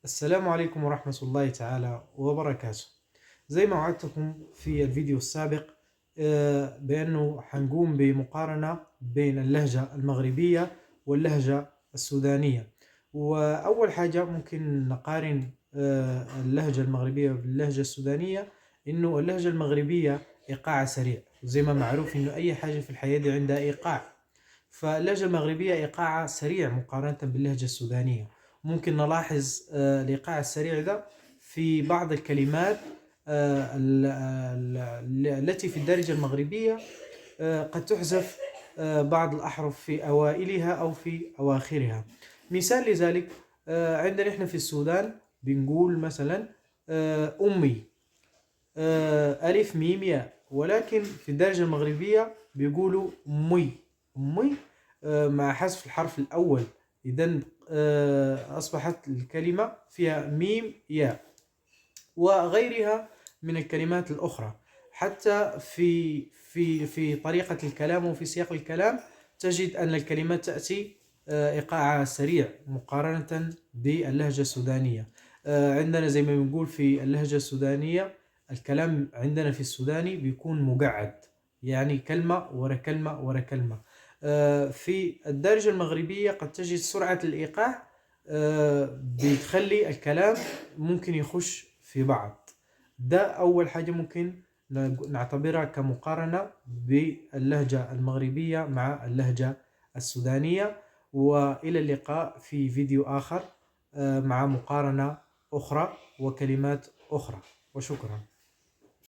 السلام عليكم ورحمة الله تعالى وبركاته. زي ما وعدتكم في الفيديو السابق بأنه حنقوم بمقارنة بين اللهجة المغربية واللهجة السودانية. وأول حاجة ممكن نقارن اللهجة المغربية باللهجة السودانية، إنه اللهجة المغربية إيقاع سريع، زي ما معروف إنه أي حاجة في الحياة دي عندها إيقاع. فاللهجة المغربية إيقاعها سريع مقارنة باللهجة السودانية. ممكن نلاحظ الإيقاع السريع ده في بعض الكلمات التي في الدارجة المغربية قد تحذف بعض الأحرف في أوائلها أو في أواخرها. مثال لذلك عندنا إحنا في السودان بنقول مثلا أمي، ألف ميم ياء، ولكن في الدارجة المغربية بيقولوا مي. مي مع حذف الحرف الأول، إذن أصبحت الكلمة فيها ميم ياء. وغيرها من الكلمات الأخرى، حتى في طريقة الكلام وفي سياق الكلام تجد أن الكلمات تأتي إيقاعها سريع مقارنة باللهجة السودانية. عندنا زي ما بنقول في اللهجة السودانية الكلام عندنا في السوداني بيكون مقعد، يعني كلمة ورا كلمة ورا كلمة. في الدارجة المغربية قد تجد سرعة الإيقاع بتخلي الكلام ممكن يخش في بعض. ده أول حاجة ممكن نعتبرها كمقارنة باللهجة المغربية مع اللهجة السودانية. وإلى اللقاء في فيديو آخر مع مقارنة أخرى وكلمات أخرى، وشكرا.